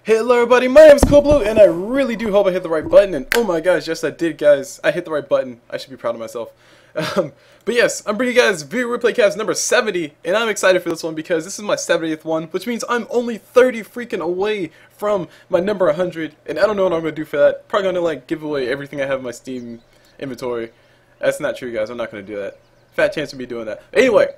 Hello everybody, my name is CoolBlue, and I really do hope I hit the right button, and oh my gosh, yes I did guys, I hit the right button. I should be proud of myself. But yes, I'm bringing you guys View Replay Cast number 70, and I'm excited for this one because this is my 70th one, which means I'm only 30 freaking away from my number 100, and I don't know what I'm going to do for that. Probably going to like give away everything I have in my Steam inventory. That's not true guys, I'm not going to do that. Fat chance of me doing that. Anyway.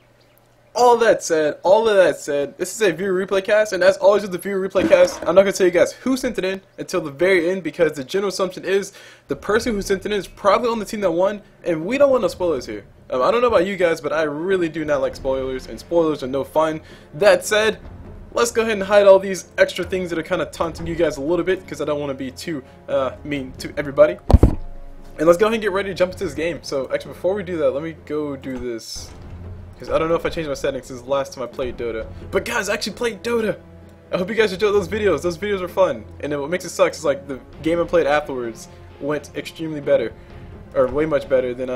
All of that said, this is a viewer replay cast, and as always with the viewer replay cast, I'm not going to tell you guys who sent it in until the very end, because the general assumption is the person who sent it in is probably on the team that won, and we don't want no spoilers here. I don't know about you guys, but I really do not like spoilers, and spoilers are no fun. That said, let's go ahead and hide all these extra things that are kind of taunting you guys a little bit, because I don't want to be too mean to everybody. And let's go ahead and get ready to jump into this game. So, actually, before we do that, let me go do this. Because I don't know if I changed my settings since the last time I played Dota. But guys, I actually played Dota! I hope you guys enjoyed those videos. Those videos were fun. And then what makes it suck is like the game I played afterwards went extremely better. Or way much better than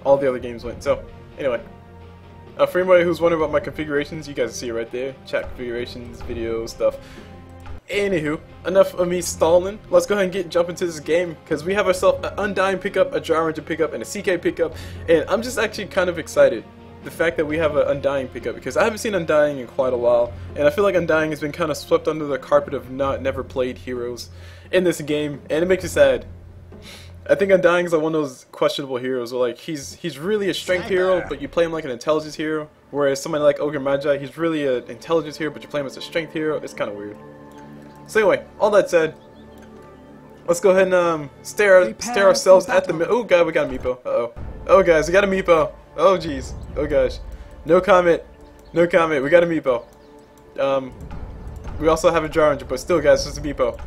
all the other games went. So, anyway. For anybody who's wondering about my configurations, you guys see it right there. Chat configurations, video stuff. Anywho, enough of me stalling. Let's go ahead and jump into this game. Because we have ourselves an Undying pickup, a Drow pickup, and a CK pickup. And I'm just actually kind of excited. The fact that we have an Undying pickup, because I haven't seen Undying in quite a while, and I feel like Undying has been kind of swept under the carpet of never played heroes in this game, and it makes me sad. I think Undying is like one of those questionable heroes where like he's really a strength hero, but you play him like an intelligence hero, whereas somebody like Ogre Magi, he's really an intelligence hero, but you play him as a strength hero. It's kind of weird. So anyway, all that said, let's go ahead and stare ourselves at the. Oh god, we got a Meepo. Oh guys, we got a Meepo. Oh jeez. Oh gosh. No comment. No comment. We got a Meepo. We also have a Drow, but still guys, it's a Meepo.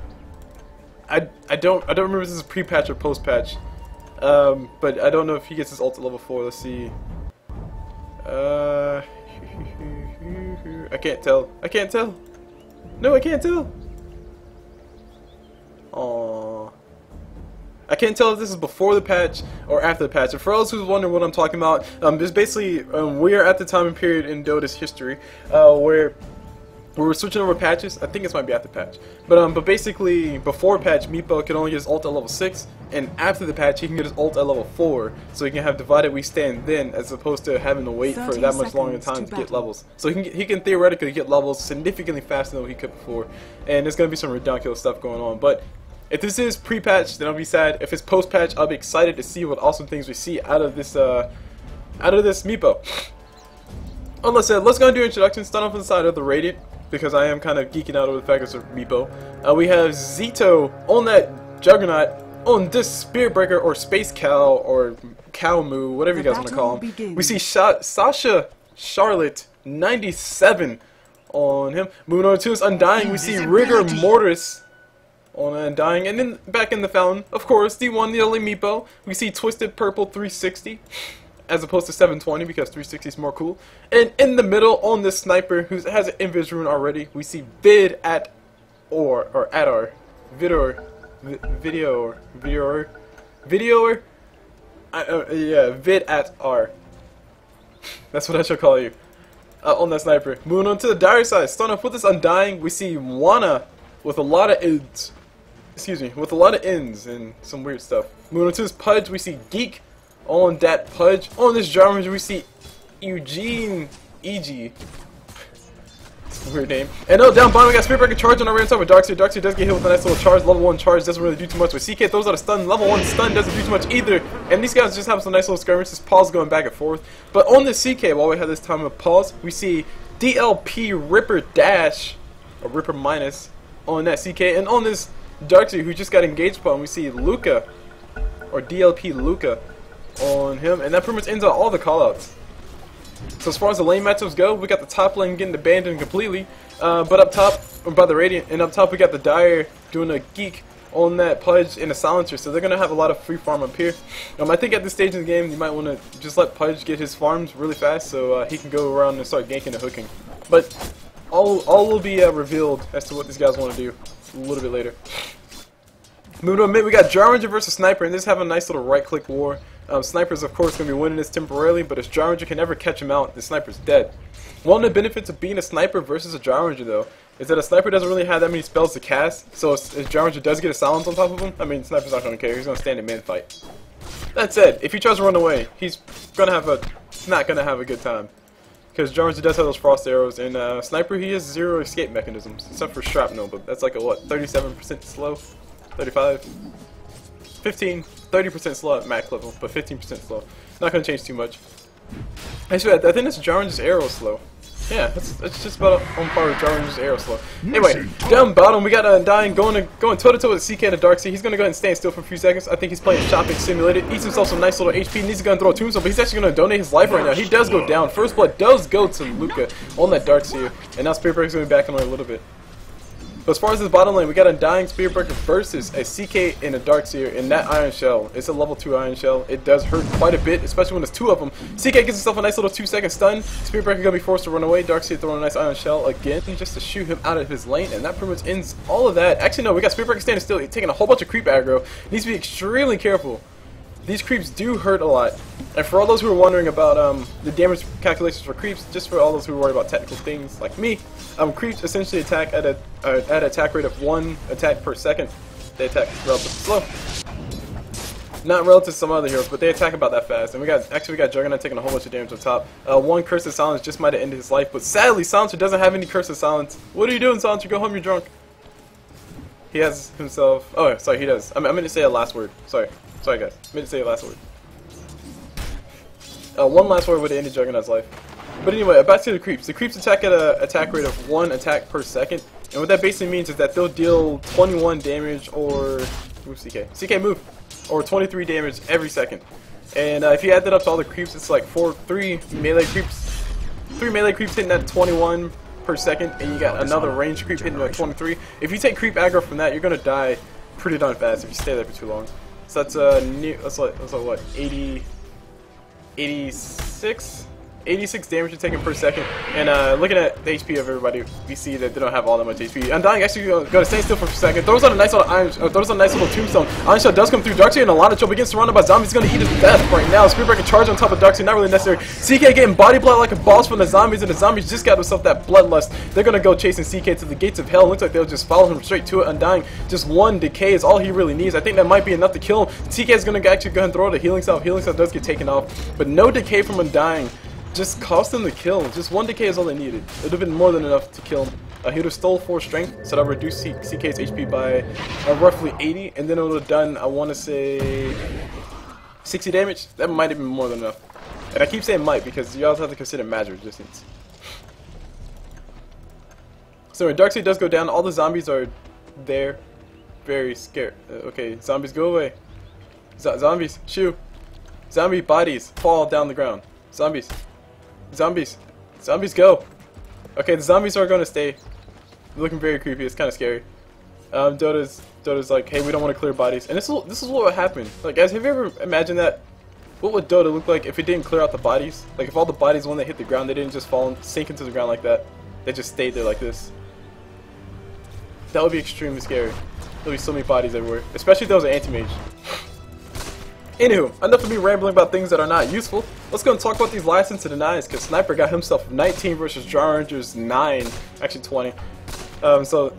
I don't remember if this is pre-patch or post-patch. But I don't know if he gets his ult at level 4. Let's see. I can't tell. I can't tell. No, I can't tell. Aww. I can't tell if this is before the patch or after the patch. And for those who's wondering what I'm talking about, there's basically we are at the time and period in Dota's history where we're switching over patches. I think this might be after patch, but basically before patch, Meepo could only get his ult at level 6, and after the patch, he can get his ult at level 4. So he can have divided we stand then, as opposed to having to wait for that much longer time to get levels. So he can theoretically get levels significantly faster than what he could before, and there's gonna be some ridiculous stuff going on, but. If this is pre-patch, then I'll be sad. If it's post-patch, I'll be excited to see what awesome things we see out of this Meepo. Let's go and do introductions. Start off on the side of the Radiant, because I am kind of geeking out over the fact it's a Meepo. We have Zito on that Juggernaut, on this Spirit Breaker, or Space Cow, or Cow Moo, whatever you guys want to call him. We see Sasha Charlotte 97 on him. Moving on to his Undying, we see Rigor Mortis on Undying, and then back in the fountain, of course, the one, the only Meepo. We see Twisted Purple 360 as opposed to 720 because 360 is more cool. And in the middle, on this sniper who has an invis rune already, we see Vid at or Adar, Vidor, yeah, Vid at R. That's what I shall call you. On that sniper. Moving on to the dire side, starting off with this Undying, we see Wana with a lot of ends. Excuse me, with a lot of ends and some weird stuff. Moving on to this Pudge, we see Geek on that Pudge. On this Drow, we see Eugene E.G. It's a weird name. And down bottom, we got Spirit Breaker charge on our right side with Darkseer. Darkseer does get hit with a nice little charge. Level 1 charge doesn't really do too much. With CK throws out a stun. Level 1 stun doesn't do too much either. And these guys just have some nice little skirmishes. Pause going back and forth. But on this CK, while we have this time of pause, we see DLP Ripper Dash, or Ripper Minus, on that CK. And on this Darkseer, who just got engaged upon, we see Luca, or DLP Luca, on him, and that pretty much ends out all the callouts. So as far as the lane matchups go, we got the top lane getting abandoned completely, but up top, by the Radiant, and up top we got the Dire doing a Geek on that Pudge and a Silencer, so they're going to have a lot of free farm up here. I think at this stage in the game, you might want to just let Pudge get his farms really fast, so he can go around and start ganking and hooking. But all will be revealed as to what these guys want to do a little bit later. Moving on mid, we got Drow Ranger versus Sniper, and this having a nice little right-click war. Sniper's of course going to be winning this temporarily, but if Drow Ranger can never catch him out, the Sniper's dead. One of the benefits of being a Sniper versus a Drow Ranger though is that a sniper doesn't really have that many spells to cast, so if Drow Ranger does get a silence on top of him, I mean, sniper's not going to care, he's going to stand in man fight. That said, if he tries to run away, he's not going to have a good time. Because Drow Ranger does have those frost arrows, and sniper, he has 0 escape mechanisms, except for shrapnel, but that's like a, what, 37% slow? 35? 15, 30% slow at max level, but 15% slow. Not going to change too much. Actually, I think this Drow Ranger's arrow slow. Yeah, that's just about on par with Drow Ranger's arrow slow. Anyway, down bottom, we got Undying going toe-to-toe with CK and the Darkseer. He's going to go ahead and stand still for a few seconds. I think he's playing Shopping Simulated. Eats himself some nice little HP. Needs to go and throw a tombstone, but he's actually going to donate his life right now. He does go down. First blood does go to Luca on that Darkseer. And now Spiritbreaker's going to be back on a little bit. But as far as this bottom lane, we got Undying Spiritbreaker versus a CK and a Darkseer in that Iron Shell. It's a level 2 Iron Shell. It does hurt quite a bit, especially when there's 2 of them. CK gives himself a nice little 2-second stun. Spiritbreaker going to be forced to run away. Darkseer throwing a nice Iron Shell again just to shoot him out of his lane. And that pretty much ends all of that. Actually, no, we got Spiritbreaker standing still. He's taking a whole bunch of creep aggro. Needs to be extremely careful. These creeps do hurt a lot. And for all those who are wondering about the damage calculations for creeps, just for all those who worry about technical things like me, creeps essentially attack at an attack rate of 1 attack per second. They attack relatively slow. Not relative to some other heroes, but they attack about that fast. And we got Juggernaut taking a whole bunch of damage on top. 1 Curse of Silence just might have ended his life, but sadly Silencer doesn't have any Curse of Silence. What are you doing, Silencer? Go home, you're drunk. He has himself... Oh, sorry, he does. I meant to say a last word. Sorry guys. I meant to say a last word. One last word would have ended Juggernaut's life. But anyway, back to the creeps. The creeps attack at an attack rate of 1 attack per second. And what that basically means is that they'll deal 21 damage or... Move CK. CK, move! Or 23 damage every second. And if you add that up to all the creeps, it's like 3 melee creeps. 3 melee creeps hitting at 21 per second, and you got another range creep hitting at 23. If you take creep aggro from that, you're going to die pretty darn fast if you stay there for too long. So that's that's like what, 86 damage you're taking per second. And looking at the HP of everybody, we see that they don't have all that much HP. Undying actually going to stay still for a second. Throws on a nice little tombstone. Iron Shell does come through. Darkseer in a lot of trouble. Gets surrounded by zombies. He's going to eat his death right now. Spiritbreaker charge on top of Darkseer. Not really necessary. CK getting body blood like a boss from the zombies, and the zombies just got themselves that bloodlust. They're going to go chasing CK to the gates of hell. Looks like they'll just follow him straight to it. Undying, just 1 decay is all he really needs. I think that might be enough to kill him. CK is going to actually go ahead and throw the healing salve. Healing salve does get taken off, but no decay from Undying. Just cost them the kill. Just 1 decay is all they needed. It would have been more than enough to kill him. He would have stole 4 strength, so that would reduce CK's HP by roughly 80, and then it would have done, I want to say, 60 damage. That might have been more than enough. And I keep saying might because you also have to consider magic resistance. So when Darkseer does go down, all the zombies are there, very scared. Okay, zombies go away. Zombies, shoo. Zombie bodies fall down the ground. Zombies. Zombies. Zombies go. Okay, the zombies are going to stay. They're looking very creepy. It's kind of scary. Dota's like, hey, we don't want to clear bodies. And this is what would happen. Like, guys, have you ever imagined that? What would Dota look like if it didn't clear out the bodies? Like, if all the bodies, when they hit the ground, they didn't just fall and sink into the ground like that. They just stayed there like this. That would be extremely scary. There'll be so many bodies everywhere. Especially if there was an anti-mage. Anywho, enough of me rambling about things that are not useful. Let's go and talk about these license to denies, because Sniper got himself 19 versus Drow Ranger's 9, actually 20. So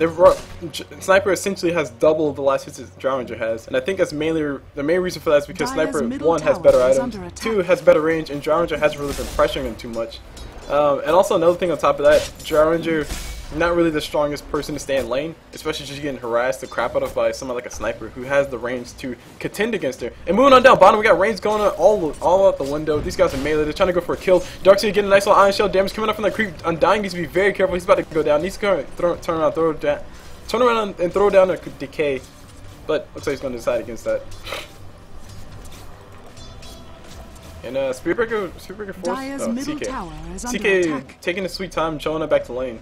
Sniper essentially has double the licenses Drow Ranger has, and I think that's mainly the main reason for that is because Sniper 1 has better items, 2 has better range, and Drow Ranger hasn't really been pressuring him too much. And also another thing on top of that, Drow Ranger not really the strongest person to stay in lane, especially just getting harassed the crap out of by someone like a Sniper who has the range to contend against her. And moving on down bottom, we got range going on all out the window. These guys are melee. They're trying to go for a kill. Darkseer getting a nice little Iron Shell damage coming up from that creep. Undying needs to be very careful. He's about to go down. Needs to turn around and throw down a decay. But looks like he's going to decide against that. And Spiritbreaker force. CK taking his sweet time, showing it back to lane.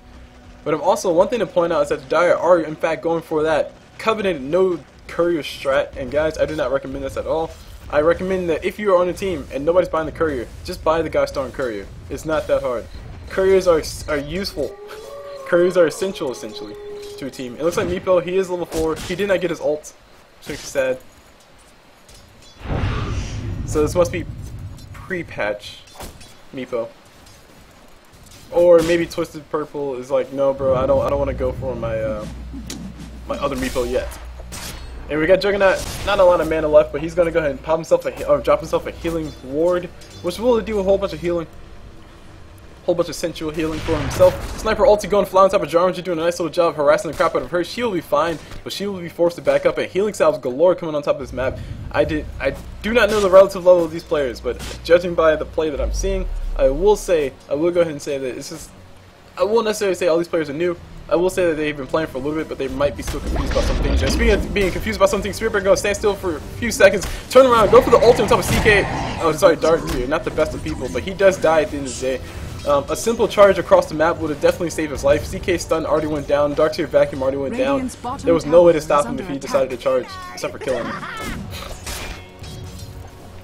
But also, one thing to point out is that the Dire are, in fact, going for that coveted no courier strat. And guys, I do not recommend this at all. I recommend that if you are on a team and nobody's buying the courier, just buy the guy starring courier. It's not that hard. Couriers are useful. Couriers are essential, essentially, to a team. It looks like Meepo, he is level 4. He did not get his ult, which makes me sad. So this must be pre-patch Meepo. Or maybe Twisted Purple is like, no, bro, I don't want to go for my my other Meepo yet. And we got Juggernaut, not a lot of mana left, but he's gonna go ahead and pop himself or drop himself a healing ward, which will do a whole bunch of healing. Whole bunch of sensual healing for himself. Sniper ulti going fly on top of Juggernaut, doing a nice little job harassing the crap out of her. She will be fine, but she will be forced to back up. And healing salves galore coming on top of this map. I do not know the relative level of these players, but judging by the play that I'm seeing, I will go ahead and say that it's just. I won't necessarily say all these players are new. I will say that they've been playing for a little bit, but they might be still confused about some things. And speaking of being confused about something, Spearbreaker going to stand still for a few seconds, turn around, go for the ulti on top of CK. Oh, sorry, Dark Tier, not the best of people, but he does die at the end of the day. A simple charge across the map would have definitely saved his life. CK stun already went down, Dark Tier vacuum already went down. There was no way to stop him if he decided to charge, except for killing him.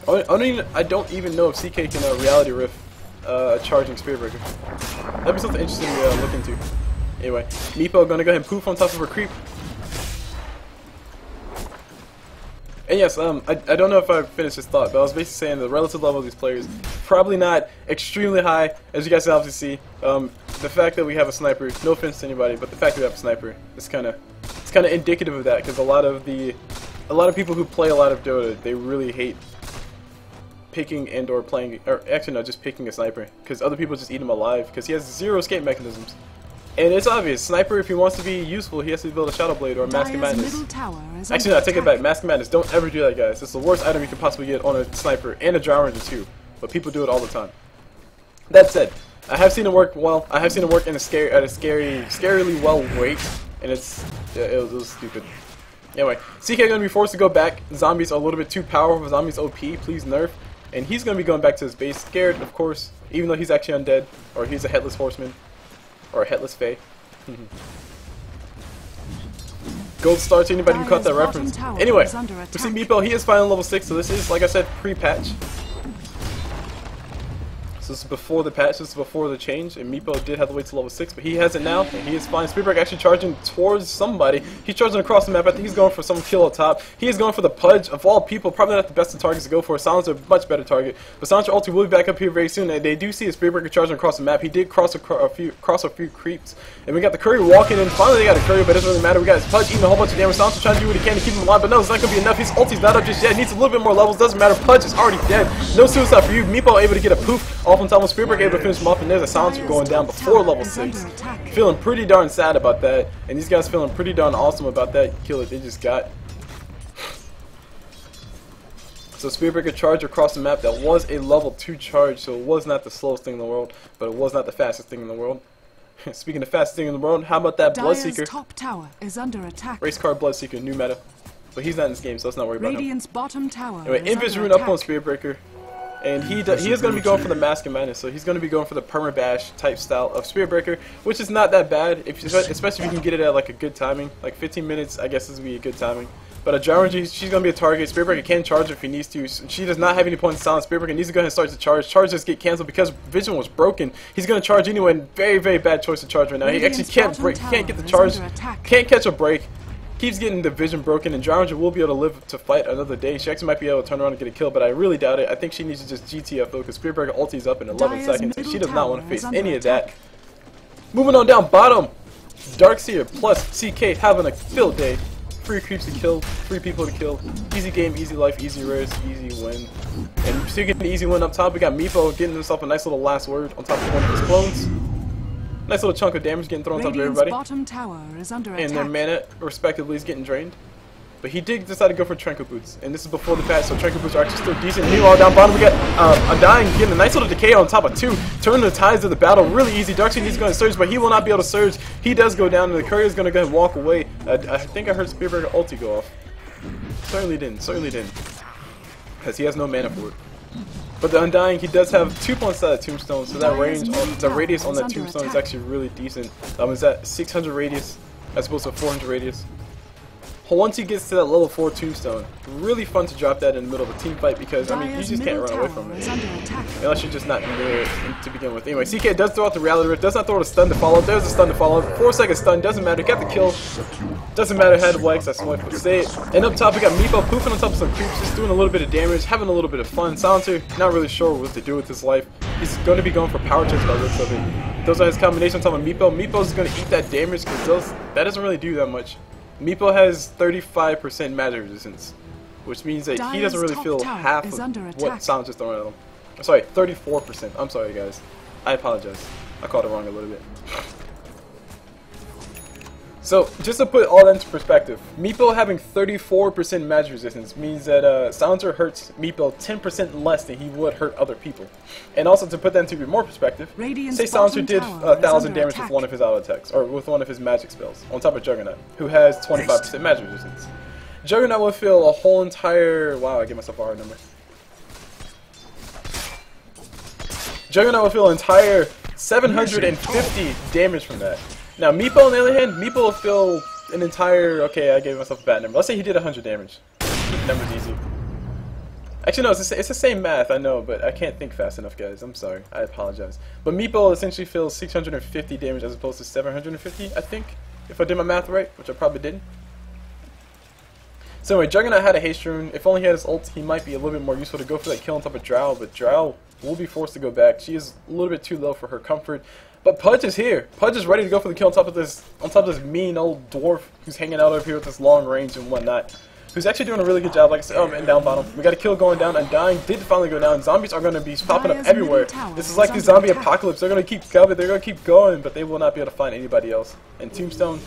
I don't even know if CK can reality rift charging Spearbreaker. That'd be something interesting to look into. Anyway, Meepo gonna go ahead and poof on top of her creep. And yes, I don't know if I finished this thought, but I was basically saying the relative level of these players probably not extremely high, as you guys can obviously see. The fact that we have a sniper, no offense to anybody, but the fact that we have a sniper is kind of indicative of that, because a lot of people who play a lot of Dota, they really hate picking and or playing, or actually no, just picking a sniper, because other people just eat him alive, because he has zero escape mechanisms. And it's obvious, sniper, if he wants to be useful, he has to build a Shadow Blade or a Mask of Madness. Actually, no, I take it back. Mask of Madness. Don't ever do that, guys. It's the worst item you can possibly get on a sniper and a Drow Ranger too. But people do it all the time. That said, I have seen it work well. I have seen it work in scarily well rate, and it was stupid. Anyway, CK gonna be forced to go back. Zombies are a little bit too powerful. Zombies OP. Please nerf. And he's gonna be going back to his base, scared, of course, even though he's actually undead, or he's a headless horseman. Or a headless fae. Gold star to anybody who caught that reference. Anyway, we see Meepo, he is finally level 6, so this is, like I said, pre-patch. So this is before the patch, this is before the change, and Meepo did have to wait to level 6, but he has it now, and he is fine. Spearbreaker actually charging towards somebody. He's charging across the map. I think he's going for some kill up top. He is going for the Pudge. Of all people, probably not the best of targets to go for. Silencer, a much better target. But Silencer ulti will be back up here very soon, and they do see a Spearbreaker charging across the map. He did cross a few creeps. And we got the Courier walking in. Finally, they got a Courier, but it doesn't really matter. We got his Pudge eating a whole bunch of damage. Silencer trying to do what he can to keep him alive, but no, it's not going to be enough. His ulti's not up just yet. He needs a little bit more levels. Doesn't matter. Pudge is already dead. No suicide for you. Meepo able to get a poof off on top of Spearbreaker, able to finish him off, and there's a Silencer going down before level 6. Feeling pretty darn sad about that, and these guys feeling pretty darn awesome about that kill that they just got. So Spearbreaker charge across the map. That was a level 2 charge, so it was not the slowest thing in the world, but it was not the fastest thing in the world. Speaking of fastest thing in the world, how about that Bloodseeker? Top tower is under attack. Race card Bloodseeker, new meta. But he's not in this game, so let's not worry about him. Bottom tower anyway, Invis rune up on Spearbreaker. And he is going to be going for the Mask of Madness, so he's going to be going for the permabash type style of Spearbreaker, which is not that bad, especially if you can get it at like a good timing. Like 15 minutes, I guess, is be a good timing. But a Drow Ranger, she's going to be a target. Spearbreaker can charge if he needs to. She does not have any points to silence. Spearbreaker needs to go ahead and start to charge. Charge just get canceled because Vision was broken. He's going to charge anyway, and very, very bad choice to charge right now. He actually can't break, can't get the charge, can't catch a break. Keeps getting the vision broken, and Drow Ranger will be able to live to fight another day. She actually might be able to turn around and get a kill, but I really doubt it. I think she needs to just GTFO because Spearbreaker ulti's up in 11 seconds, and she does not want to face any of that. Moving on down bottom, Dark Seer plus CK having a field day. 3 creeps to kill, 3 people to kill. Easy game, easy life, easy rares, easy win. And still getting the easy win up top. We got Meepo getting himself a nice little last word on top of one of his clones. Nice little chunk of damage getting thrown on top of everybody. Bottom tower is under and their mana, respectively, is getting drained. But he did decide to go for Tranquil Boots. And this is before the patch, so Tranquil Boots are actually still decent. Meanwhile, down bottom, we got Undying getting a nice little decay on top of 2. Turning the tides of the battle really easy. Darkseid needs to go and surge, but he will not be able to surge. He does go down, and the Courier is going to go ahead and walk away. I think I heard Spearbreaker ulti go off. Certainly didn't. Because he has no mana for it. But the Undying, he does have 2 points out of Tombstone, so that range, the radius on that Tombstone is actually really decent. It's at 600 radius as opposed to 400 radius. Once he gets to that level 4 Tombstone, really fun to drop that in the middle of a team fight because, I mean, you just can't run away from it. Unless you're just not near it to begin with. Anyway, CK does throw out the Reality Rift, does not throw out a stun to follow. There's a stun to follow. 4-second stun, doesn't matter. Got the kill. Doesn't matter, had the Wax, that's what I say it. And up top, we got Meepo poofing on top of some creeps, just doing a little bit of damage, having a little bit of fun. Silencer, not really sure what to do with his life. He's going to be going for power checks by the looks of it. Those are his combinations on Meepo. Meepo's going to eat that damage because that doesn't really do that much. Meepo has 35% magic resistance, which means that he doesn't really feel half of what Silence is throwing at him. Sorry, 34%. I'm sorry, guys. I apologize. I called it wrong a little bit. So, just to put all that into perspective, Meepo having 34% magic resistance means that Silencer hurts Meepo 10% less than he would hurt other people. And also, to put that into even more perspective, say Silencer did 1,000 damage with one of his auto attacks, or with one of his magic spells, on top of Juggernaut, who has 25% magic resistance. Juggernaut will feel a whole entire... Wow, I gave myself a hard number. Juggernaut will feel an entire 750 damage from that. Now, Meepo, on the other hand, Meepo will feel an entire... Okay, I gave myself a bad number. Let's say he did 100 damage. Keep the numbers easy. Actually, no, it's the same math, I know, but I can't think fast enough, guys. I'm sorry. I apologize. But Meepo essentially feels 650 damage as opposed to 750, I think, if I did my math right, which I probably didn't. So anyway, Juggernaut had a haste rune. If only he had his ult, he might be a little bit more useful to go for that kill on top of Drow, but Drow will be forced to go back. She is a little bit too low for her comfort. But Pudge is here. Pudge is ready to go for the kill on top of this mean old dwarf who's hanging out over here with this long range and whatnot. Who's actually doing a really good job, like I said. Oh, and down bottom. We got a kill going down. Undying did finally go down. Zombies are going to be popping up everywhere. This is like the zombie apocalypse. They're going to keep coming. They're going to keep going, but they will not be able to find anybody else. And Tombstone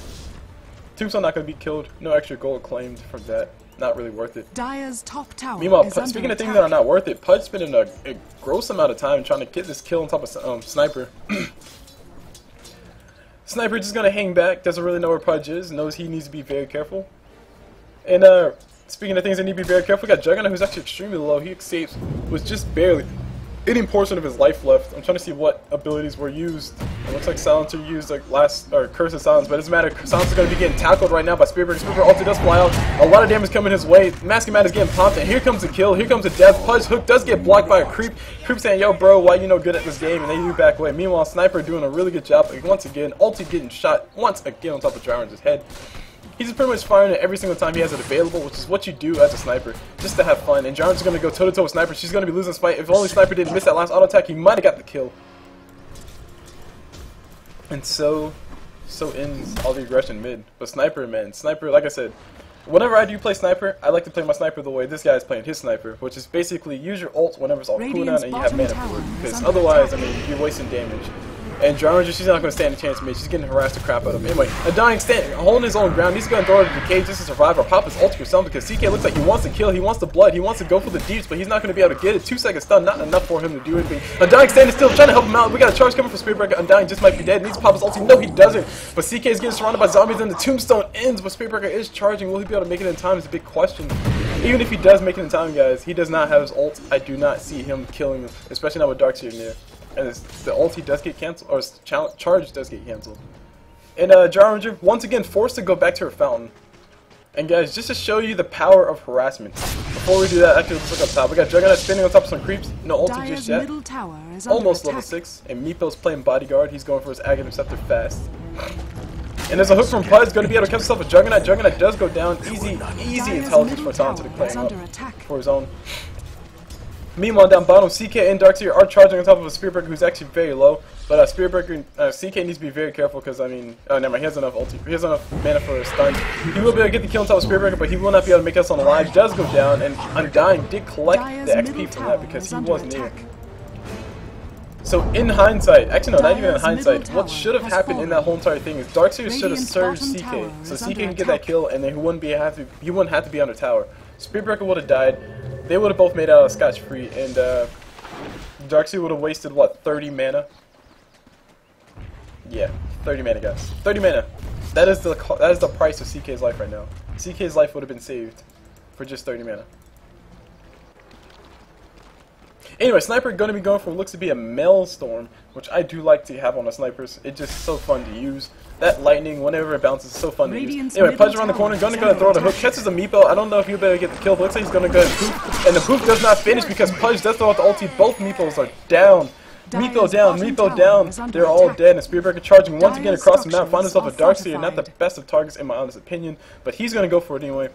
not going to be killed. No extra gold claimed from that. Not really worth it. Dire's top tower. Meanwhile, speaking of things that are not worth it, Pudge spending a gross amount of time trying to get this kill on top of Sniper. Sniper just gonna hang back, doesn't really know where Pudge is, knows he needs to be very careful. And speaking of things that need to be very careful, we got Juggernaut, who's actually extremely low. He escapes with just barely any portion of his life left. I'm trying to see what abilities were used. It looks like Silencer used like Curse of Silence, but it doesn't matter. Silencer's gonna be getting tackled right now by Spearbreaker. Spearbreaker ulti does fly out. A lot of damage coming his way. Masking Man is getting pumped, and here comes the kill. Here comes the death. Pudge hook does get blocked by a creep. Creep saying, "Yo, bro, why you no good at this game?" And they do back away. Meanwhile, Sniper doing a really good job. Like, once again, ulti getting shot once again on top of Drown's head. He's pretty much firing it every single time he has it available, which is what you do as a sniper, just to have fun. And Jarn's going to go toe-to-toe with Sniper. She's going to be losing this fight. If only Sniper didn't miss that last auto attack, he might have got the kill. And so ends all the aggression mid. But Sniper, man, Sniper, like I said, whenever I do play Sniper, I like to play my Sniper the way this guy is playing his Sniper, which is basically use your ult whenever it's off cooldown and you have mana for it. Because otherwise, I mean, you're wasting damage. And Drow, she's not going to stand a chance, man. She's getting harassed the crap out of him. Anyway, Undying holding his own ground. He's going to throw it to the cage just to survive or pop his ult or something, because CK looks like he wants to kill, he wants the blood, he wants to go for the deeps, but he's not going to be able to get it. 2 seconds stun, not enough for him to do anything. Undying standing still, trying to help him out. We got a charge coming from Spearbreaker. Undying just might be dead. Needs to pop his ulti. No, he doesn't. But CK is getting surrounded by zombies, and the Tombstone ends, but Spearbreaker is charging. Will he be able to make it in time is a big question. Even if he does make it in time, guys, he does not have his ult. I do not see him killing him, especially not with Darkseer near. And the ulti does get cancelled, or his charge does get cancelled. And Jarranger, once again, forced to go back to her fountain. And guys, just to show you the power of harassment, before we do that, actually let's look up top. We got Juggernaut spinning on top of some creeps, no ulti just yet. Almost level 6, and Meepo's playing bodyguard. He's going for his Agate Interceptor fast. And there's a hook from Pudge, going to be able to catch himself with Juggernaut. Juggernaut does go down. Easy intelligence for Talented to play him up for his own. Meanwhile, down bottom, CK and Darkseer are charging on top of a Spearbreaker who's actually very low. But Spearbreaker, CK needs to be very careful because, I mean, oh, never mind, he has enough ulti. He has enough mana for a stun. He will be able to get the kill on top of Spearbreaker, but he will not be able to make us on the line. Does go down, and Undying did collect the XP from that because he was near. So in hindsight, actually no, not even in hindsight, what should have happened in that whole entire thing is Darkseer should have surged CK, so CK can get that kill, and then he wouldn't have to be under tower. Spearbreaker would have died. They would have both made out scotch-free, and Darkseer would have wasted, what, 30 mana? Yeah, 30 mana, guys. 30 mana. That is the price of CK's life right now. CK's life would have been saved for just 30 mana. Anyway, Sniper going to be going for what looks to be a Maelstrom, which I do like to have on the snipers. It's just so fun to use. That lightning, whenever it bounces, is so fun to use. Anyway, Pudge around the corner, going to throw the hook, catches a Meepo. I don't know if he'll be able to get the kill, but looks like he's going to go and poof. And the poof does not finish because Pudge does throw out the ulti. Both Meepos are down. Meepo down, Meepo down. They're all dead, and Spearbreaker charging once again across the map. Find himself a Darkseer, not the best of targets in my honest opinion, but he's going to go for it anyway.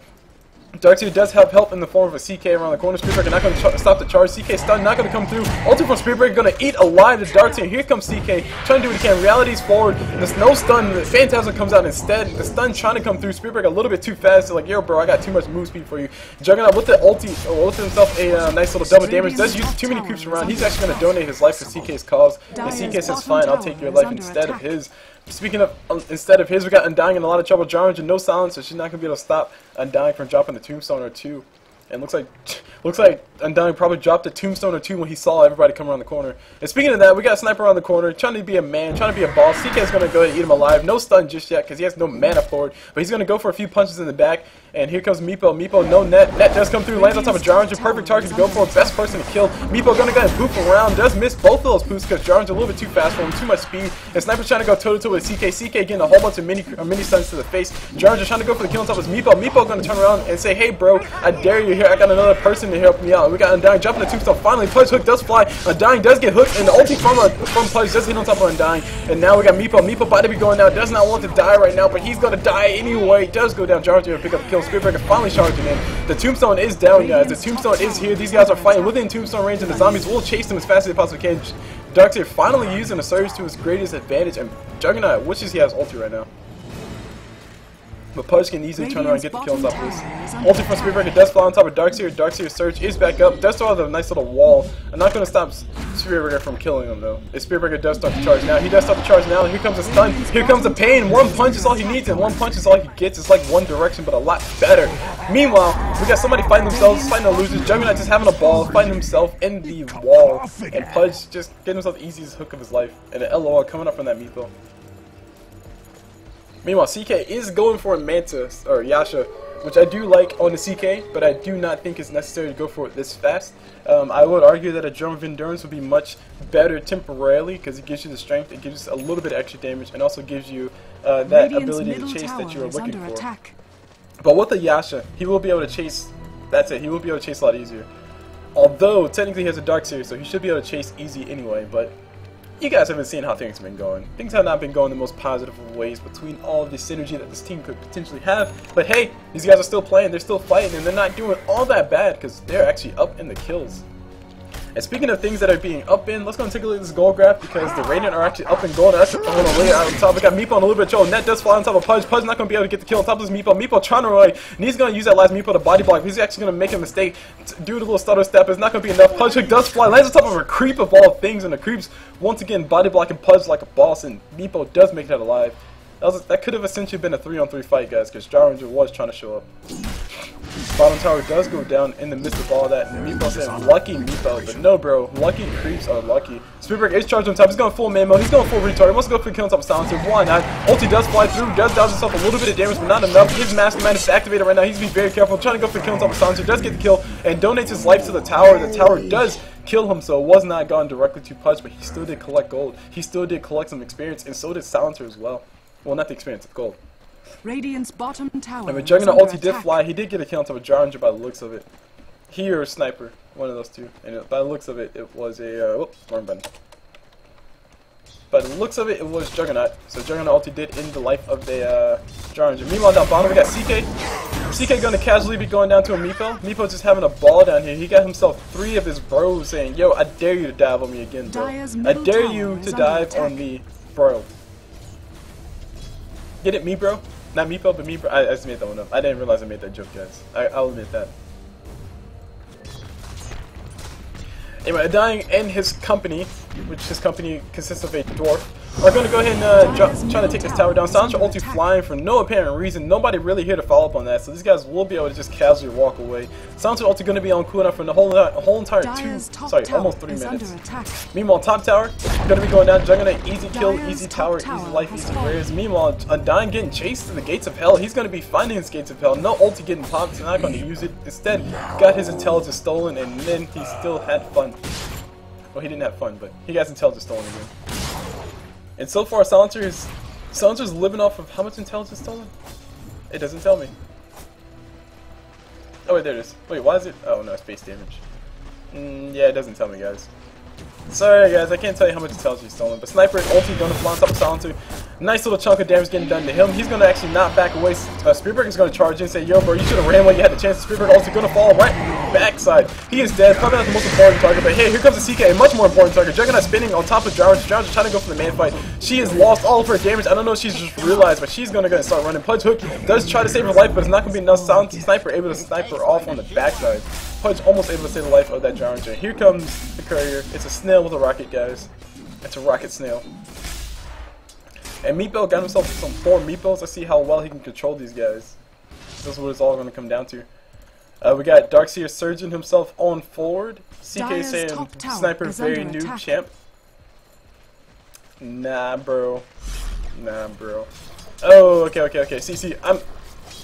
Darkseer does have help in the form of a CK around the corner. Spearbreaker not going to stop the charge. CK stun not going to come through. Ulti from Spearbreaker going to eat alive the Darkseer. Here comes CK trying to do what he can. Reality's forward. There's no stun. The Phantasm comes out instead. The stun trying to come through. Spearbreaker a little bit too fast. They're like, yo, bro, I got too much move speed for you. Juggernaut with the ulti, ulted himself a nice little double damage. Does use too many creeps around. He's actually going to donate his life for CK's cause. And CK says, fine, I'll take your life instead of his. Speaking of instead of his, we got Undying in a lot of trouble. Jarvan no silence, so she's not gonna be able to stop Undying from dropping the tombstone or two. And looks like Undying probably dropped a tombstone or two when he saw everybody come around the corner. And speaking of that, we got a sniper around the corner, trying to be a man, trying to be a boss. CK is gonna go ahead and eat him alive. No stun just yet because he has no mana for it. But he's gonna go for a few punches in the back. And here comes Meepo. Meepo, no net. Net does come through, lands on top of Jarvan. Perfect target to go for. Best person to kill. Meepo gonna go and poof around. Does miss both of those poofs because Jarvan's a little bit too fast for him. Too much speed. And Sniper's trying to go toe-to-toe with CK. CK getting a whole bunch of mini stuns to the face. Jarvan's just trying to go for the kill on top of Meepo. Meepo gonna turn around and say, hey bro, I dare you here. I got another person to help me out. And we got Undying jumping the tombstone. Finally, Pudge hook does fly. Undying does get hooked. And the ulti from Pudge does hit on top of Undying. And now we got Meepo. Meepo about to be going down. Does not want to die right now, but he's gonna die anyway. Does go down. Jarvan's gonna pick up the kill. Spearbreaker finally charging in. The tombstone is down, guys. The tombstone is here. These guys are fighting within tombstone range, and the zombies will chase them as fast as they possibly can. Darkseer finally using a surge to his greatest advantage, and Juggernaut wishes he has ulti right now. But Pudge can easily turn around and get the kill on top of this. Ulti from Spearbreaker does fly on top of Darkseer. Darkseer's surge is back up. Does throw out a nice little wall. I'm not going to stop Spearbreaker from killing him though. If Spearbreaker does start to charge now, he does start to charge now. Here comes a stun. Here comes a pain. One punch is all he needs, and one punch is all he gets. It's like one direction, but a lot better. Meanwhile, we got somebody fighting themselves, fighting the losers. Juggernaut just having a ball, fighting himself in the wall, and Pudge just getting himself the easiest hook of his life. And an LOL coming up from that Meepo. Meanwhile, CK is going for a Manta, or Yasha, which I do like on the CK, but I do not think it's necessary to go for it this fast. I would argue that a Drum of Endurance would be much better temporarily, because it gives you the strength, it gives you a little bit of extra damage, and also gives you that ability to chase that you are looking for. Attack. But with the Yasha, he will be able to chase, that's it, he will be able to chase a lot easier. Although, technically he has a Darkseer, so he should be able to chase easy anyway, but you guys haven't seen how things have been going. Things have not been going the most positive of ways between all of the synergy that this team could potentially have. But hey, these guys are still playing, they're still fighting, and they're not doing all that bad because they're actually up in the kills. And speaking of things that are being up in, let's go and take a look at this gold graph because the Radiant are actually up in gold. That's I'm going to lay it out on top. We got Meepo on a little bit of trouble. Net does fly on top of Pudge. Pudge not going to be able to get the kill on top of this Meepo. Meepo trying to run away, and he's going to use that last Meepo to body block. He's actually going to make a mistake. Do the little stutter step. It's not going to be enough. Pudge hook does fly. Lands on top of a creep of all things, and the creeps once again body blocking Pudge like a boss, and Meepo does make it alive. That could have essentially been a 3-on-3 fight, guys, because Juggernaut was trying to show up. Bottom tower does go down in the midst of all that. And Meepo said, lucky Meepo. But no, bro. Lucky creeps are lucky. Spearbreaker is charged on top. He's going full man mode. He's going full retard. He wants to go for the kill on top of Silencer. Why not? Ulti does fly through. Does dodge himself a little bit of damage, but not enough. His Mastermind is activated right now. He's being very careful. Trying to go for the kill on top of Silencer. Does get the kill and donates his life to the tower. The tower does kill him, so it was not gone directly to Pudge, but he still did collect gold. He still did collect some experience, and so did Silencer as well. Well, not the experience, it's gold. Radiant's bottom tower. I mean, Juggernaut ulti did fly. He did get a kill on top of Juggernaut by the looks of it. He or Sniper, one of those two. And by the looks of it, it was a wrong button. By the looks of it, it was Juggernaut. So Juggernaut ulti did end the life of the Juggernaut. Meanwhile, down bottom we got CK. CK going to casually be going down to a Meepo. Meepo just having a ball down here. He got himself 3 of his bros saying, "Yo, I dare you to dive on me again, bro. I dare you to dive on me, bro." Get it, me, bro? Not Meepo, but me, bro. I just made that one up. I didn't realize I made that joke, guys. I'll admit that. Anyway, Undying and his company, which his company consists of a dwarf, are going to go ahead and try to take this tower down. Silencer ulti flying for no apparent reason. Nobody really here to follow up on that, so these guys will be able to just casually walk away. Silencer ulti going to be on cooldown for the whole entire almost 3 minutes. Meanwhile, top tower going to be going down. Juggernaut easy kill, easy tower, easy life, easy prayers. Meanwhile, Undying getting chased to the gates of hell. He's going to be finding his gates of hell. No ulti getting popped. He's not going to use it. Instead, got his intelligence stolen, and then he still had fun. Well, he didn't have fun, but he got his intelligence stolen again. And so far, Silencer's living off of how much intelligence stolen? It doesn't tell me. Oh wait, there it is. Wait, why is it? Oh no, it's base damage. Yeah, it doesn't tell me, guys. Sorry guys, I can't tell you how much intelligence is stolen. But Sniper and ulti going to fly on top of Silencer. Nice little chunk of damage getting done to him. He's going to actually not back away. Spearbreaker is going to charge in and say, yo, bro, you should have ran when you had the chance. Spearbreaker also going to fall right backside. He is dead. Probably not the most important target, but hey, here comes the CK, a much more important target. Juggernaut spinning on top of Drow. Drow's trying to go for the man fight. She has lost all of her damage. I don't know if she's just realized, but she's going to go and start running. Pudge Hook does try to save her life, but it's not going to be enough. Sniper able to snipe her off on the backside. Pudge almost able to save the life of that Drow. Here comes the courier. It's a snail with a rocket, guys. It's a rocket snail. And Meepo got himself some 4 Meepos. Let's see how well he can control these guys. This is what it's all going to come down to. We got Darkseer Surgeon himself on forward. CK saying Sniper very noob champ. Nah, bro. Nah, bro. Oh, okay. See,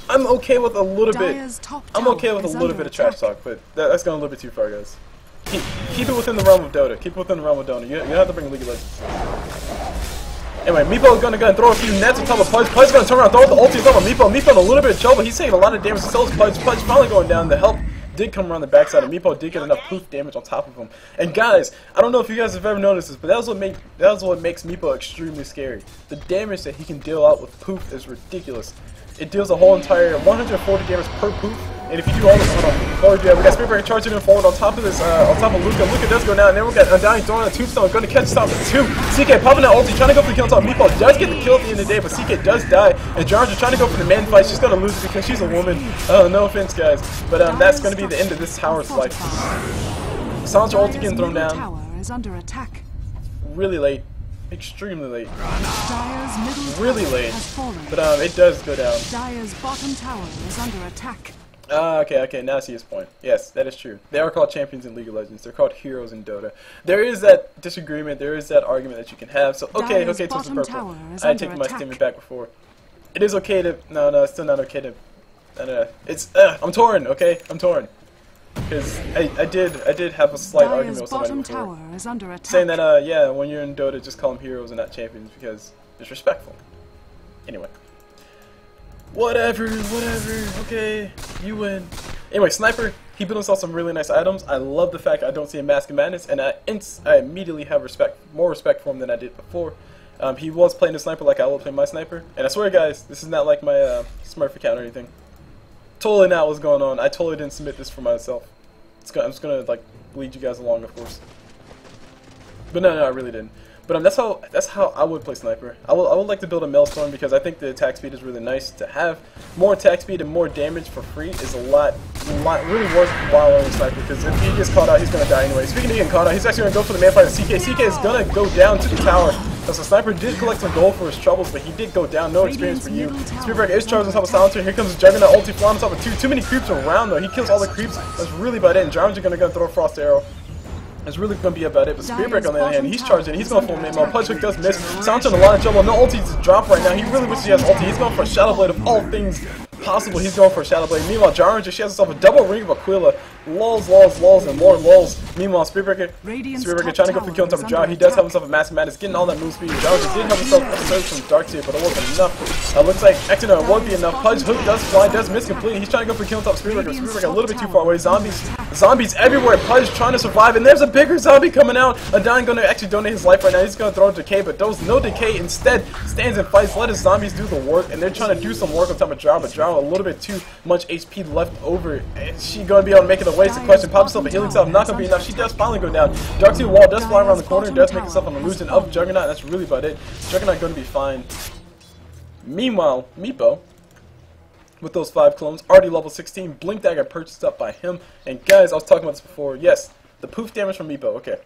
I'm okay with a little bit. I'm okay with a little bit of trash talk, but that's going a little bit too far, guys. Keep it within the realm of Dota. Keep it within the realm of Dota. You don't have to bring League of Legends. Anyway, Meepo is going to go and throw a few nets on top of Pudge. Pudge is going to turn around, throw the ulti on top of Meepo. Meepo in a little bit of trouble. He's taking a lot of damage. So is Pudge. Pudge finally going down. The help did come around the backside, and Meepo did get enough poof damage on top of him. And guys, I don't know if you guys have ever noticed this, but that was what makes Meepo extremely scary. The damage that he can deal out with poof is ridiculous. It deals a whole entire 140 damage per poof. And if you do all this, hold on, we got Spearbreaker charging in forward on top of this, on top of Luca. Luca does go down, and then we got Undying throwing a tombstone, going to catch top of 2. CK popping that ulti, trying to go for the kill on top. Meepo does get the kill at the end of the day, but CK does die. And Jarge is trying to go for the man fight. She's going to lose because she's a woman. No offense, guys, but that's going to be the end of this tower's life. Sansa ulti getting thrown down. Tower is under attack. Really late. Extremely late. Really late. But it does go down. Dire's bottom tower is under attack. Okay, now I see his point. Yes, that is true. They are called champions in League of Legends. They're called heroes in Dota. There is that disagreement, there is that argument that you can have. So, okay, Twisted Purple. I had taken my statement back before. It is okay to... No, it's still not okay to... No. It's... I'm torn, okay? I'm torn. Because I did have a slight argument with somebody before. Saying that, yeah, when you're in Dota, just call them heroes and not champions because it's respectful. Anyway. Whatever, okay, you win. Anyway, Sniper, he built himself some really nice items. I love the fact I don't see a Mask of Madness, and I immediately have more respect for him than I did before. He was playing the Sniper like I will play my Sniper, and I swear, guys, this is not like my Smurf account or anything. Totally not what's going on. I totally didn't submit this for myself. I'm just gonna like lead you guys along, of course. But no, I really didn't. But that's how I would play Sniper. I would like to build a Maelstrom because I think the attack speed is really nice to have. More attack speed and more damage for free is a lot really worthwhile on Sniper because if he gets caught out, he's gonna die anyway. Speaking of getting caught out, he's actually gonna go for the man fight. CK is gonna go down to the tower. So Sniper did collect some gold for his troubles, but he did go down. No experience for you. Spearbreaker is charged on top of Silencer. Here comes Juggernaut ulti flying on top of 2. Too many creeps around though. He kills all the creeps. That's really about it. And Jarge gonna go throw a frost arrow. That's really going to be about it, but Spearbreaker on the other hand, he's charging, he's going full Meepo. Pudge Hook does miss. Sounds in a lot of trouble. No ulti to drop right now. He really wishes he has ulti. He's going for a Shadow Blade of all things possible. He's going for a Shadow Blade. Meanwhile, Jarge, she has herself a double ring of Aquila. Lulls, and more lulls. Meanwhile, Spearbreaker trying to go for the kill on top of Drow. He does have himself a Massive Madness, getting all that move speed. Jarge did have himself a surge from Darkseer, but it wasn't enough. Looks like, actually no, it won't be enough. Pudge Hook does fly, does miss completely. He's trying to go for the kill on top of Spearbreaker. Spearbreaker a little bit too far away. Zombies everywhere. Pudge trying to survive, and there's a bigger zombie coming out. Undying going to actually donate his life right now. He's going to throw Decay, but those no Decay. Instead, stands and fights. Let his zombies do the work, and they're trying to do some work on top of Drow, but Drow a little bit too much HP left over. Is she going to be able to make it a waste? The question. Pop herself a healing salve, not going to be enough. She does finally go down. Darkseer wall does fly around the corner, does make herself an illusion of Juggernaut. That's really about it. Juggernaut going to be fine. Meanwhile, Meepo, with those 5 clones, already level 16, Blink Dagger purchased up by him. And guys, I was talking about this before. Yes, the poof damage from Meepo. Okay.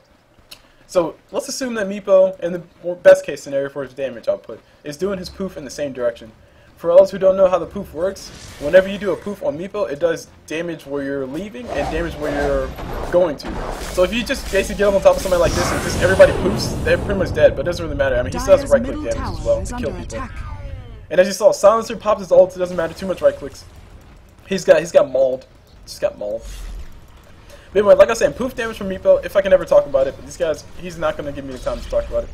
So let's assume that Meepo, in the best case scenario for his damage output, is doing his poof in the same direction. For those who don't know how the poof works, whenever you do a poof on Meepo, it does damage where you're leaving and damage where you're going to. So if you just basically get up on top of somebody like this and just everybody poofs, they're pretty much dead, but it doesn't really matter. I mean, he still has right click damage as well to kill people. And as you saw, Silencer pops his ult, it doesn't matter too much right clicks. He's got mauled. Just got mauled. But anyway, like I said, poof damage from Meepo, if I can ever talk about it, but these guys, he's not going to give me the time to talk about it.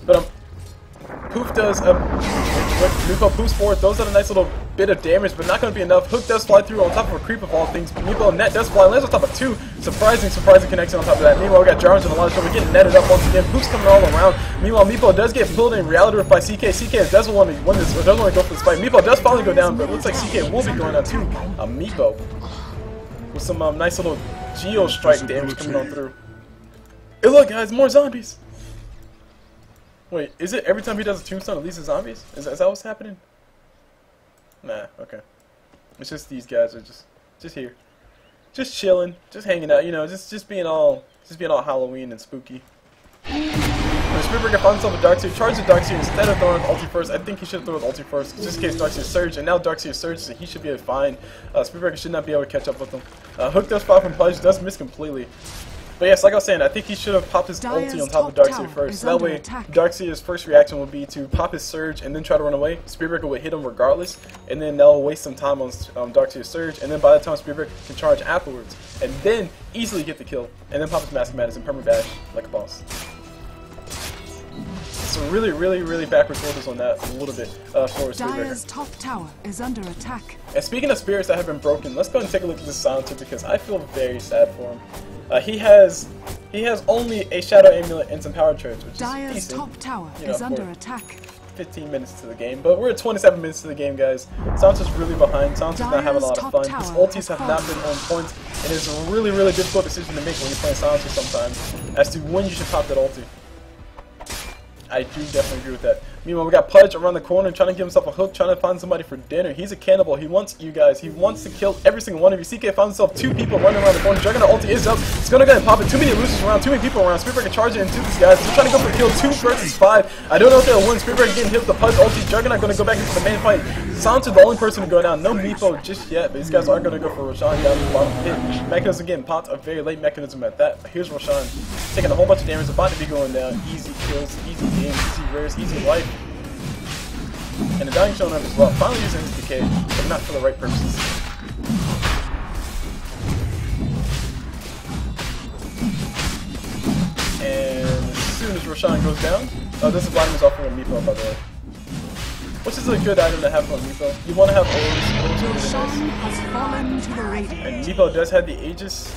But poof does, Meepo poofs forward, those are the nice little bit of damage, but not going to be enough. Hook does fly through on top of a creep of all things. Meepo net does fly, lands on top of 2. Surprising connection on top of that. Meanwhile, we got Jarvis with a lot of trouble getting netted up once again. Poof's coming all around. Meanwhile, Meepo does get pulled in reality by CK. CK doesn't want to win this, or doesn't want to go for this fight. Meepo does finally go down, but it looks like CK will be going down too. Meepo with some nice little Geo Strike damage coming on through. Hey, look, guys, more zombies. Wait, is it every time he does a tombstone, it leads to zombies? Is that what's happening? Nah, okay. It's just these guys are just here, just chilling, just hanging out, you know, just being all Halloween and spooky. When Spearbreaker finds himself a Darkseer, charges the Darkseer instead of throwing ulti first. I think he should throw with ulti first, just in case Darkseer surge, and now Darkseer surges, so he should be fine. Spearbreaker should not be able to catch up with him. Hook does pop from Pudge, does miss completely. But yes, like I was saying, I think he should have popped his ulti on top of Darkseer first. That way, Darkseer's first reaction would be to pop his surge and then try to run away. Spearbreaker would hit him regardless, and then that'll waste some time on Darkseer's surge, and then by the time Spearbreaker can charge afterwards, and then easily get the kill, and then pop his Mask Madness and permabash like a boss. So really backwards orders on that a little bit for Spearbreaker. Dire's top tower is under attack. And speaking of spirits that have been broken, let's go and take a look at this Silencer because I feel very sad for him. He has only a Shadow Amulet and some Power Charge, which Dire's is decent, top tower you know, is under attack. 15 minutes to the game, but we're at 27 minutes to the game, guys. Silencer's really behind. Silencer's not having a lot of fun. His ultis have not been on point, and it's a really difficult decision to make when you're playing Silencer sometimes as to when you should pop that ulti. I do definitely agree with that. Meanwhile, we got Pudge around the corner trying to give himself a hook, trying to find somebody for dinner. He's a cannibal. He wants you guys. He wants to kill every single one of you. CK found himself 2 people running around the corner. Juggernaut ulti is up. It's going to go and pop it. Too many losers around. Too many people around. Spearbreaker charging into these guys. He's trying to go for a kill. 2 versus 5. I don't know if they'll win. Spearbreaker getting hit with the Pudge ulti. Juggernaut going to go back into the main fight. Silencer the only person to go down. No Meepo just yet, but these guys aren't going to go for Roshan down the bottom pit. Mechanism getting popped. A very late mechanism at that. Here's Roshan taking a whole bunch of damage. About to be going down. Easy kills, easy games, easy rares, easy life. And the Undying showing up as well. Finally using his decay, but not for the right purposes. And as soon as Roshan goes down, this is Vladimir's offering a Meepo, by the way. Which is a good item to have on Meepo. You want to have O's really nice. And Meepo does have the Aegis.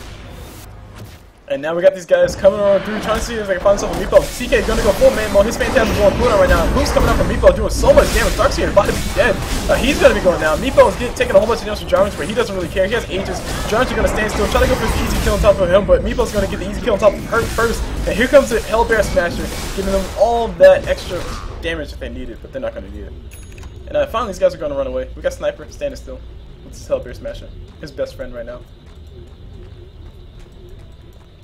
And now we got these guys coming on through, trying to see if they can find something for Meepo. CK is going to go full man mode. His Phantasm is going cooldown right now. Who's coming up from Meepo doing so much damage? Darkseer about to be dead. He's going to be going down. Meepo is taking a whole bunch of damage from Jarvis, but he doesn't really care. He has Aegis. Jarvis are going to stand still, trying to go for his easy kill on top of him, but Meepo's going to get the easy kill on top of her first. And here comes the Hellbear Smasher, giving them all that extra damage if they need it, but they're not going to need it. And finally, these guys are going to run away. We got Sniper standing still with his Hellbear Smasher, his best friend right now.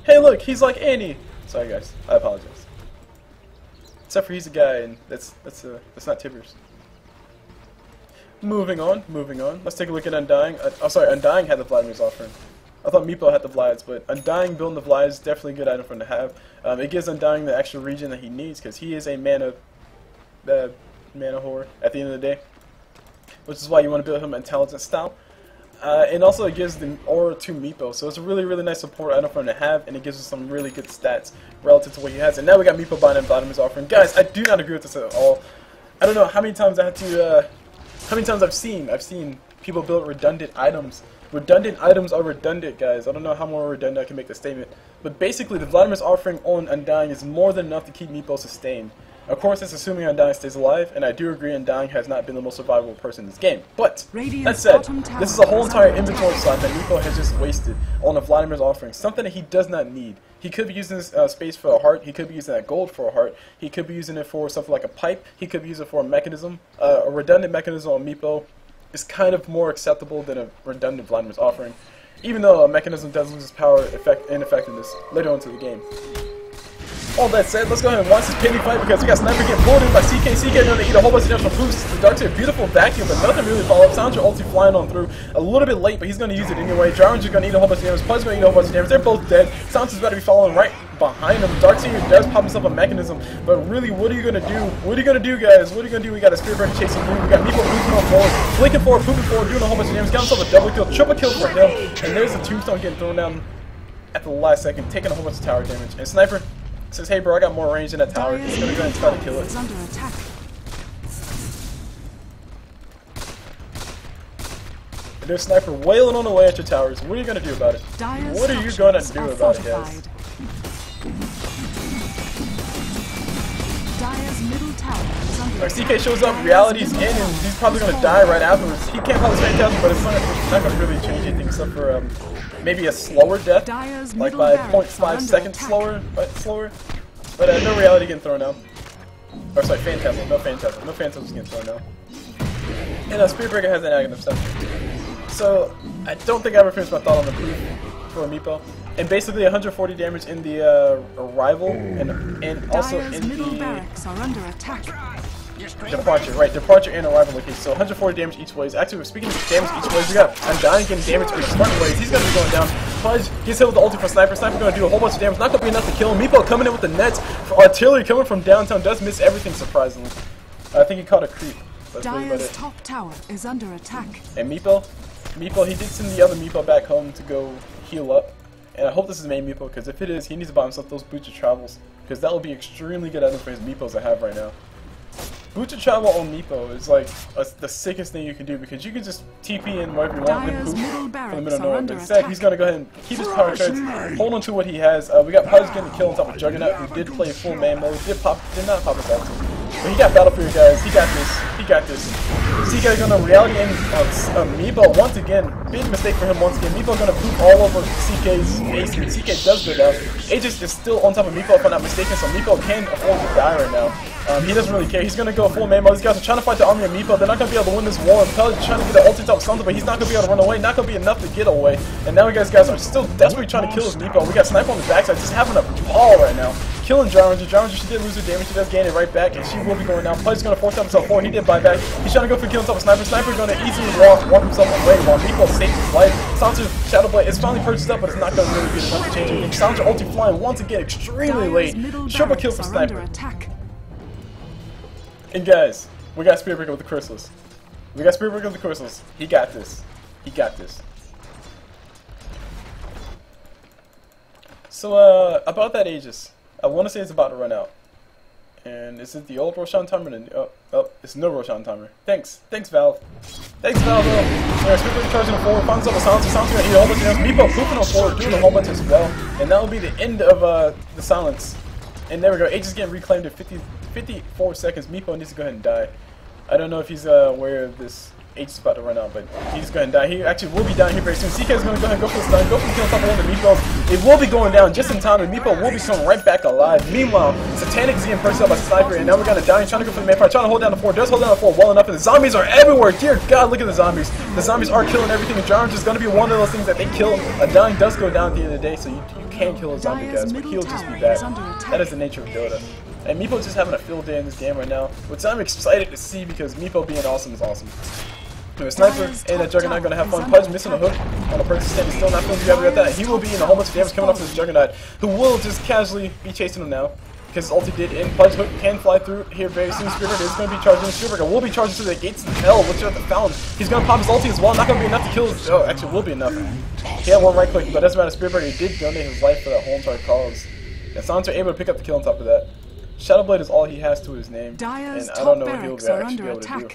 Hey, look, he's like Annie. Sorry, guys, I apologize. Except for he's a guy, and that's not Tibbers. Moving on. Let's take a look at Undying. Undying had the Vladimir's offering. I thought Meepo had the Vlads, but Undying building the Vlad is definitely a good item for him to have. It gives Undying the extra regen that he needs because he is a mana whore at the end of the day, which is why you want to build him intelligent style. And also it gives the aura to Meepo, so it's a really nice support item for him to have, and it gives us some really good stats relative to what he has. And now we got Meepo buying and Vladimir's offering. Guys, I do not agree with this at all. I don't know how many times I had to, how many times I've seen people build redundant items. Redundant items are redundant, guys. I don't know how more redundant I can make this statement. But basically, the Vladimir's offering on Undying is more than enough to keep Meepo sustained. Of course, it's assuming Undying stays alive, and I do agree Undying has not been the most survivable person in this game. But, that said, this is a whole entire inventory slot that Meepo has just wasted on a Vladimir's offering. Something that he does not need. He could be using this space for a heart, he could be using that gold for a heart, he could be using it for something like a pipe, he could be using it for a mechanism. A redundant mechanism on Meepo is kind of more acceptable than a redundant Vladimir's offering, even though a mechanism does lose its power and effectiveness later on into the game. All that said, let's go ahead and watch this pity fight because we got Sniper getting pulled in by CK. CK going to eat a whole bunch of damage from Boost. The Darkseer, beautiful vacuum, but nothing really follow up. Soundra ulti flying on through. A little bit late, but he's going to use it anyway. Jarvan's just going to eat a whole bunch of damage. Pudge's going to eat a whole bunch of damage. They're both dead. Soundtra's about to be following right behind him. Darkseer does pop himself a mechanism, but really, what are you going to do? What are you going to do, guys? What are you going to do? We got a Spearbreaker chasing you. We got Meepo moving on forward, flicking forward, pooping forward, doing a whole bunch of damage. Got himself a double kill, triple kill for him. And there's the tombstone getting thrown down at the last second, taking a whole bunch of tower damage. And Sniper says, hey bro, I got more range in that tower. He's gonna go and try to kill it. There's sniper wailing on the way at your towers. What are you gonna do about it? What are you gonna do about it, guys? Our CK shows up, reality's in, and he's probably gonna die right afterwards. He can't probably fantastic, but it's not gonna really change anything except for maybe a slower death, like by 0.5 seconds slower, but no reality getting thrown out. Or sorry, phantasm, no phantasm, no phantasm's getting thrown out. And Spirit Breaker has an negative scepter. So I don't think I ever finished my thought on the proof for Meepo. And basically 140 damage in the arrival and also in the departure, right? Departure and arrival location. So 140 damage each ways. Actually, speaking of damage each ways, we got Undying getting damage in front ways. He's gonna be going down. Pudge gets hit with the ulti for Sniper. Sniper gonna do a whole bunch of damage. Not gonna be enough to kill him. Meepo coming in with the nets. For artillery coming from downtown does miss everything surprisingly. I think he caught a creep. That's really about it. Top tower is under attack. And Meepo, he did send the other Meepo back home to go heal up. And I hope this is main Meepo, because if it is, he needs to buy himself those Boots of Travels, because that will be extremely good item for his Meepos I have right now. Boots of Travel on Meepo is like the sickest thing you can do, because you can just TP in wherever you want and poop from the middle of nowhere. But instead, he's going to go ahead and keep his power charge, hold on to what he has. We got Pudge getting the kill on top of Juggernaut, who did play full main mode, did not pop his ulti. But he got Battle for you guys. He got this. He got this. CK gonna reality in Meepo once again. Big mistake for him once again. Meepo gonna poop all over CK's face, and CK does go down. Aegis is still on top of Meepo if I'm not mistaken, so Meepo can afford to die right now. He doesn't really care. He's gonna go full main mode. These guys are trying to fight the army of Meepo. They're not gonna be able to win this war. And Pudge trying to get an ulti top something, but he's not gonna be able to run away. Not gonna be enough to get away. And now you guys are still desperately trying to kill his Meepo. We got Sniper on the backside, just having a ball right now. Killing Drow Ranger. She did lose her damage. She does gain it right back, and she will be going down. Pudge is going to force up himself forward. He did buy back. He's trying to go for killing top of Sniper. Sniper is going to easily walk himself away while Meepo saves his life. Silencer Shadow Blade is finally purchased up, but it's not going to really be enough to change anything. Silencer ulti flying once again extremely late. Triple kill for Sniper. And guys, we got Spirit Breaker with the Crystals. He got this. He got this. So, about that Aegis. I want to say it's about to run out. And is it the old Roshan timer? Oh, it's no Roshan timer. Thanks Valve. Thanks Valve. Spirit Breaker charging him forward, finds up a Silencer. Silencer gonna eat a whole bunch of damage. Meepo pooping on forward, doing a whole bunch as well. And that will be the end of the silence. And there we go. Aegis getting reclaimed in 54 seconds. Meepo needs to go ahead and die. I don't know if he's aware of this. Aegis is about to run out, but he's going to die. He actually will be down here very soon. CK is going to go ahead and go for the stun, go for the kill on top of one of the Meepos. It will be going down just in time, and Meepo will be coming right back alive. Meanwhile, Satanic Z and Percy up by Sniper, and now we're going to die. He's trying to go for the main fire, trying to hold down the fort. Does hold down the fort well enough, and the zombies are everywhere. Dear God, look at the zombies. The zombies are killing everything, and Jarn is going to be one of those things that they kill. A dying does go down at the end of the day, so you can kill a zombie, guys, but he'll just be bad. That is the nature of Dota. And Meepo's just having a field day in this game right now, which I'm excited to see because Meepo being awesome is awesome. A Sniper and a Juggernaut gonna have fun. Pudge missing a hook on a person standing still, not feeling too happy about that. He will be in a whole bunch of damage coming off this Juggernaut, who will just casually be chasing him now. Because his ulti did end. Pudge hook can fly through here very soon. Spirit Breaker is going to be charging. Spirit Breaker will be charging through the gates of hell, which are at the fountain. He's going to pop his ulti as well. Not going to be enough to kill his... Oh, actually, will be enough. He had one right click, but it doesn't matter. Spirit Breaker did donate his life for that whole entire cause. And Silencer able to pick up the kill on top of that. Shadow Blade is all he has to his name. And I don't know what he'll actually be able to do.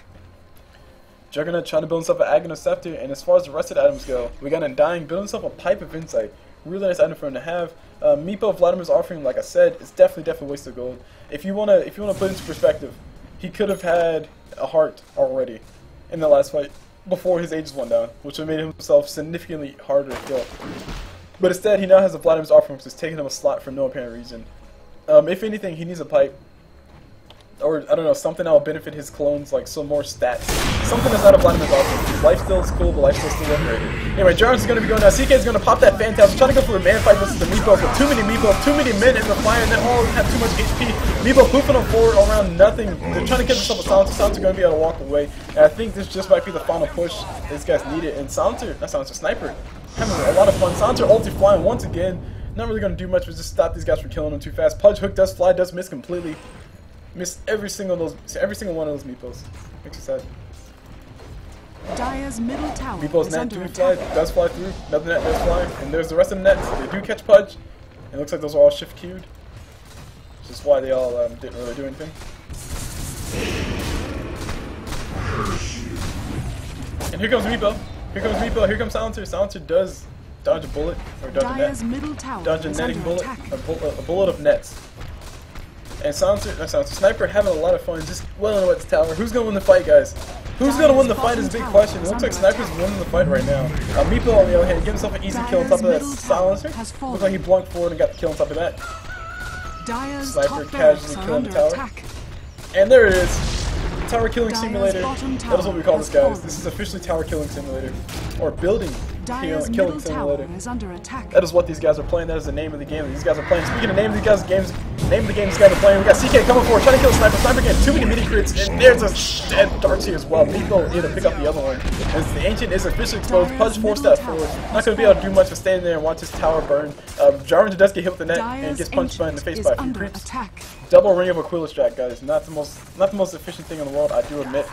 Juggernaut trying to build himself an Aghanim Scepter, and as far as the rest of the items go, we got Undying building himself a Pipe of Insight. Really nice item for him to have. Meepo Vladimir's offering, like I said, is definitely a waste of gold. If you wanna put it into perspective, he could have had a heart already in the last fight before his Aegis went down, which would have made himself significantly harder to kill. But instead, he now has a Vladimir's offering, which is taking him a slot for no apparent reason. If anything, he needs a pipe. Or, I don't know, something that will benefit his clones, like some more stats. Something that's not a Vladimir's offering. His lifesteal is cool, but lifesteal is still overrated. Anyway, Jarns is going to be going down. CK is going to pop that Phantasm, trying to go for the man fight versus the Meepos, but too many Meepos, too many men in the fire, and they all have too much HP. Meepo poofing them forward around nothing. They're trying to get themselves a Silencer. Silencer going to be able to walk away. And I think this just might be the final push these guys needed. And Sniper, having a lot of fun. Silencer ulti flying once again. Not really going to do much, but just stop these guys from killing them too fast. Pudge hook does fly, does miss completely. Missed every single one of those Meepos. Makes you sad. Dire's middle tower Meepo's net does fly through. Another net does fly, and there's the rest of the nets. They do catch Pudge. It looks like those are all shift queued, which is why they all didn't really do anything. And here comes Meepo. Here comes Meepo. Here comes Silencer. Silencer does dodge a bullet or dodge a Dire's net. middle tower Dodge a is netting under bullet. attack. A bullet of nets. And Sniper having a lot of fun just wailing away at the tower. Who's gonna win the fight, guys? Who's gonna win the fight is a big question. It looks like Sniper's winning the fight right now. Meepo on the other hand, getting himself an easy kill on top of that Silencer. Looks like he blunked forward and got the kill on top of that. Dire's Sniper top casually barracks are killing the under tower. attack. And there it is. Tower killing Dire's simulator. bottom That is what we call this, tower guys. has This is officially tower killing simulator. Or building Dire's killing middle tower simulator. is under attack. That is what these guys are playing. That is the name of the game that these guys are playing. Speaking of name of these guys' games, name of the game these guys are playing. We got CK coming forward, trying to kill Sniper. Sniper getting too many mini crits, and there's a dead Darcy as well. Meepo here to pick up the other one. As the Ancient is officially exposed, Pudge 4 steps forward. Not going to be able to do much but standing there and watch his tower burn. Juggernaut does get hit with the net and gets punched by in the face by a few creeps. Double ring of Aquila strat, guys. Not the most efficient thing in the world, I do admit.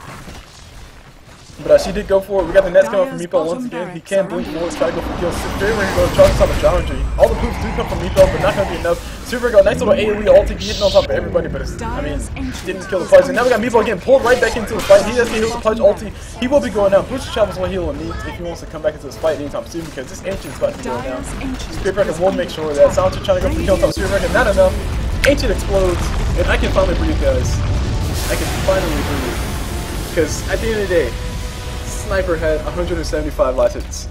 But she did go for it. We got the nets coming from Meepo once again. He can blink forward, try to go for kills. Very rare to go charge on top of Challenger. All the poops do come from Meepo, but not going to be enough. Super go, nice little AoE ulti, hitting on top of everybody, but it's, I mean, didn't kill the Pudge. And now we got Meepo again pulled right back into the fight. He does get hit with the Pudge ulti. He will be going down. Boost travels what he will need if he wants to come back into this fight anytime soon, because this Ancient is about to go down. Spirit Breaker will make sure of that. Silencer trying to go for the kill on top of Spirit Breaker. Not enough. Ancient explodes, and I can finally breathe, guys. I can finally breathe. Because at the end of the day, Sniper had 175 last hits.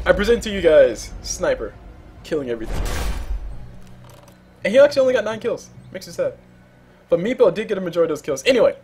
I present to you guys Sniper killing everything. And he actually only got 9 kills. Makes me sad. But Meepo did get a majority of those kills. Anyway,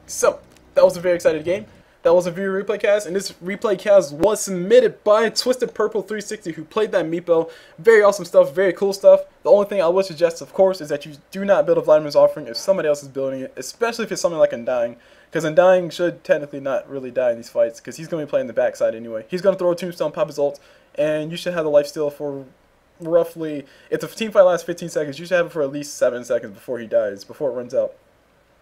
so that was a very exciting game. That was a viewer replay cast, and this replay cast was submitted by Twisted Purple 360, who played that Meepo. Very awesome stuff, very cool stuff. The only thing I would suggest, of course, is that you do not build a Vladimir's Offering if somebody else is building it, especially if it's something like Undying, because Undying should technically not really die in these fights, because he's going to be playing the backside anyway. He's going to throw a tombstone, pop his ult, and you should have the lifesteal for roughly, if the team fight lasts 15 seconds, you should have it for at least 7 seconds before he dies, before it runs out.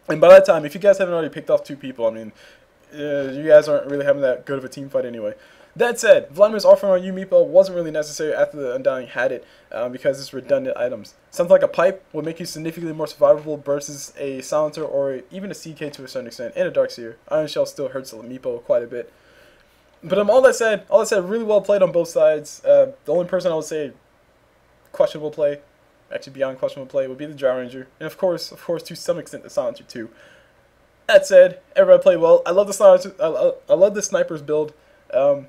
And by that time, if you guys haven't already picked off 2 people, I mean, you guys aren't really having that good of a team fight anyway. That said, Vladimir's Offering on you, Meepo, wasn't really necessary after the Undying had it, because it's redundant items. Something like a pipe would make you significantly more survivable versus a Silencer or even a CK to a certain extent, and a Dark Seer. Iron Shell still hurts Meepo quite a bit. But all that said, really well played on both sides. The only person I would say questionable play, actually beyond questionable play, would be the Drow Ranger, and of course, to some extent, the Silencer too. That said, everybody played well. I love the Silencer. I love the Sniper's build. I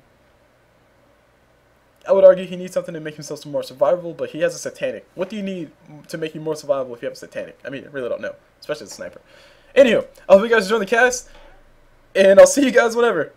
would argue he needs something to make himself some more survivable, but he has a Satanic. What do you need to make you more survivable if you have a Satanic? I mean, I really don't know, especially the Sniper. Anywho, I hope you guys enjoyed the cast, and I'll see you guys whenever.